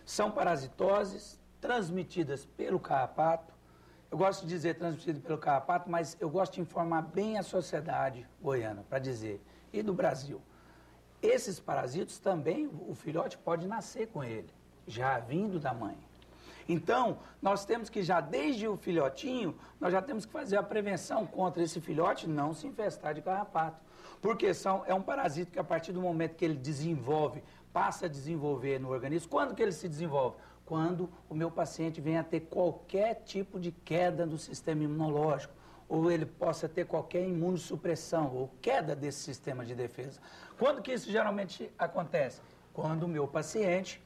São parasitoses transmitidas pelo carrapato. Eu gosto de dizer transmitidas pelo carrapato, mas eu gosto de informar bem a sociedade goiana, para dizer, e do Brasil. Esses parasitos também, o filhote pode nascer com ele, já vindo da mãe. Então, nós temos que já, desde o filhotinho, nós já temos que fazer a prevenção contra esse filhote não se infestar de carrapato. Porque é um parasito que, a partir do momento que ele desenvolve, passa a desenvolver no organismo, quando que ele se desenvolve? Quando o meu paciente vem a ter qualquer tipo de queda no sistema imunológico, ou ele possa ter qualquer imunossupressão, ou queda desse sistema de defesa. Quando que isso geralmente acontece? Quando o meu paciente,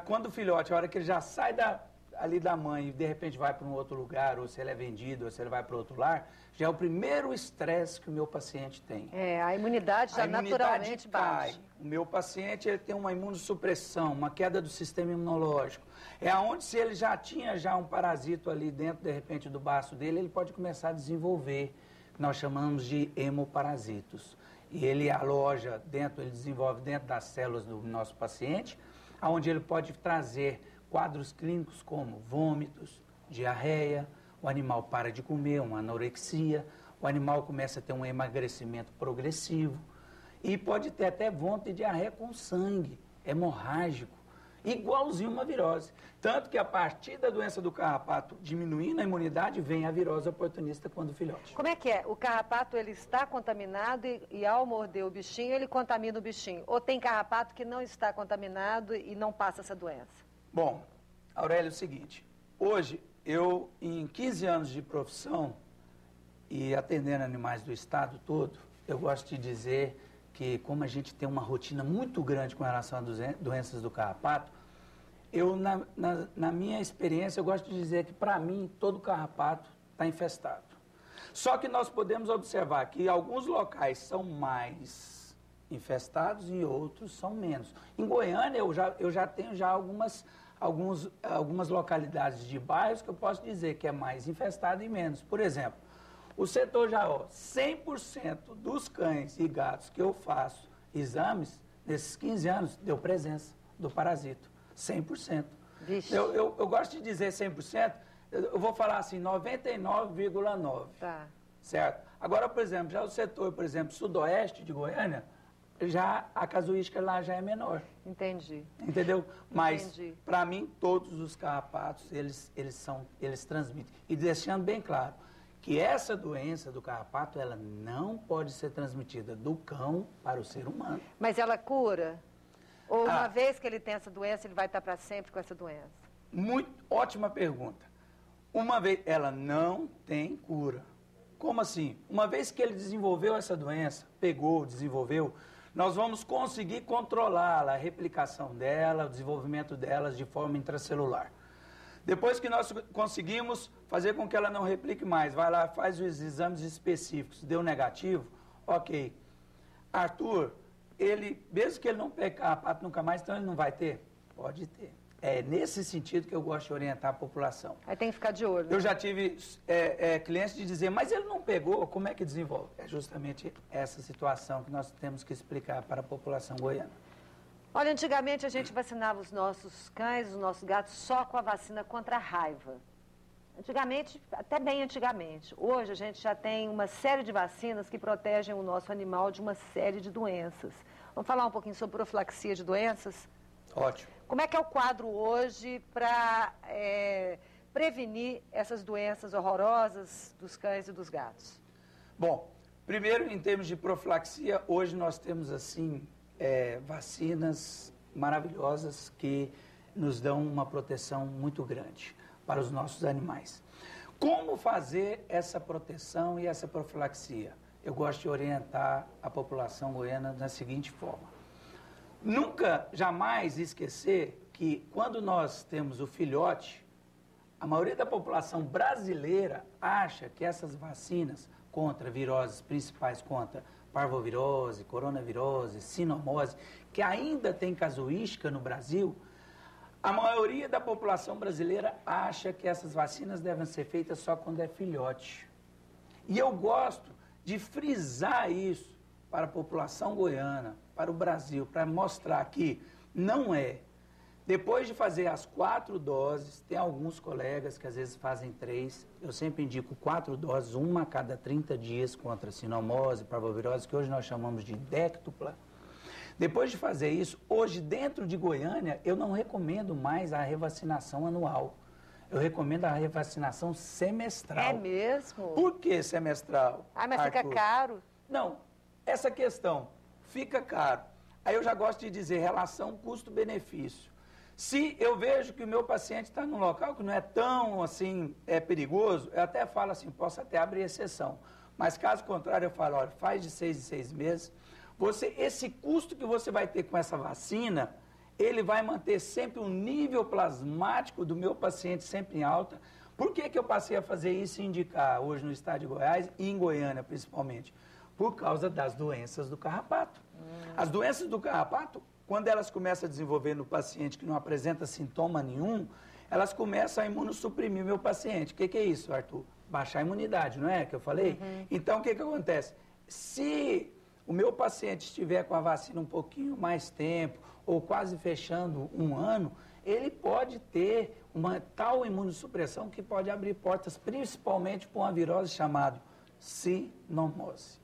quando o filhote, a hora que ele já sai ali da mãe e de repente vai para um outro lugar, ou se ele é vendido, ou se ele vai para outro lar, já é o primeiro estresse que o meu paciente tem. A imunidade já naturalmente baixa. O meu paciente ele tem uma imunossupressão, uma queda do sistema imunológico. É onde, se ele já tinha um parasito ali dentro, de repente, do baço dele, ele pode começar a desenvolver, nós chamamos de hemoparasitos. E ele aloja dentro, ele desenvolve dentro das células do nosso paciente, onde ele pode trazer quadros clínicos como vômitos, diarreia, o animal para de comer, uma anorexia, o animal começa a ter um emagrecimento progressivo e pode ter até vômito e diarreia com sangue, hemorrágico, igualzinho uma virose. Tanto que a partir da doença do carrapato diminuindo a imunidade, vem a virose oportunista quando o filhote. Como é que é? O carrapato ele está contaminado e ao morder o bichinho, ele contamina o bichinho? Ou tem carrapato que não está contaminado e não passa essa doença? Bom, Aurélio, é o seguinte, hoje eu, em 15 anos de profissão e atendendo animais do estado todo, eu gosto de dizer que como a gente tem uma rotina muito grande com relação às doenças do carrapato, eu, na minha experiência, eu gosto de dizer que, para mim, todo carrapato está infestado. Só que nós podemos observar que alguns locais são mais infestados e outros são menos. Em Goiânia, eu já tenho algumas localidades de bairros que eu posso dizer que é mais infestado e menos. Por exemplo, o setor Jaó, 100% dos cães e gatos que eu faço exames, nesses 15 anos, deu presença do parasito. 100%. Eu gosto de dizer 100%, eu vou falar assim, 99,9%. Tá. Certo? Agora, por exemplo, já o setor, por exemplo, sudoeste de Goiânia, já a casuística lá já é menor. Entendi. Entendeu? Mas, para mim, todos os carrapatos, eles transmitem. E deixando bem claro, que essa doença do carrapato, ela não pode ser transmitida do cão para o ser humano. Mas ela cura? Ou uma vez que ele tem essa doença, ele vai estar para sempre com essa doença? Ótima pergunta. Uma vez, ela tem cura. Como assim? Uma vez que ele desenvolveu essa doença, desenvolveu, nós vamos conseguir controlá-la, a replicação dela, o desenvolvimento delas de forma intracelular. Depois que nós conseguimos fazer com que ela não replique mais, vai lá, faz os exames específicos, deu negativo, ok. Arthur, mesmo que ele não pegue carrapato nunca mais, então ele não vai ter? Pode ter. É nesse sentido que eu gosto de orientar a população. Aí tem que ficar de olho. Eu já tive clientes de dizer, mas ele não pegou, como é que desenvolve? É justamente essa situação que nós temos que explicar para a população goiana. Olha, antigamente a gente vacinava os nossos cães, os nossos gatos, só com a vacina contra a raiva. Antigamente, até bem antigamente. Hoje a gente já tem uma série de vacinas que protegem o nosso animal de uma série de doenças. Vamos falar um pouquinho sobre profilaxia de doenças? Ótimo. Como é que é o quadro hoje para prevenir essas doenças horrorosas dos cães e dos gatos? Bom, primeiro, em termos de profilaxia, hoje nós temos, assim, vacinas maravilhosas que nos dão uma proteção muito grande para os nossos animais. Como fazer essa proteção e essa profilaxia? Eu gosto de orientar a população goiana da seguinte forma. Nunca, jamais esquecer que quando nós temos o filhote, a maioria da população brasileira acha que essas vacinas contra viroses principais, contra parvovirose, coronavirose, sinomose, que ainda tem casuística no Brasil, a maioria da população brasileira acha que essas vacinas devem ser feitas só quando é filhote. E eu gosto de frisar isso para a população goiana, para o Brasil, para mostrar que não é. Depois de fazer as 4 doses, tem alguns colegas que às vezes fazem 3. Eu sempre indico 4 doses, uma a cada 30 dias contra sinomose, parvovirose, que hoje nós chamamos de déctupla. Depois de fazer isso, hoje dentro de Goiânia, eu não recomendo mais a revacinação anual. Eu recomendo a revacinação semestral. É mesmo? Por que semestral? Ah, mas Arthur? fica caro. Não, essa questão, fica caro. Aí eu já gosto de dizer relação custo-benefício. Se eu vejo que o meu paciente está num local que não é tão assim perigoso, eu até falo assim, posso até abrir exceção. Mas caso contrário, eu falo, olha, faz de 6 em 6 meses. Esse custo que você vai ter com essa vacina, ele vai manter sempre o nível plasmático do meu paciente sempre em alta. Por que eu passei a fazer isso e indicar hoje no estado de Goiás e em Goiânia principalmente? Por causa das doenças do carrapato. As doenças do carrapato, quando elas começam a desenvolver no paciente que não apresenta sintoma nenhum, elas começam a imunossuprimir o meu paciente. O que é isso, Arthur? Baixar a imunidade, não é que eu falei? Então, o que acontece? Se o meu paciente estiver com a vacina um pouquinho mais tempo, ou quase fechando 1 ano, ele pode ter uma tal imunossupressão que pode abrir portas, principalmente para uma virose chamada sinomose.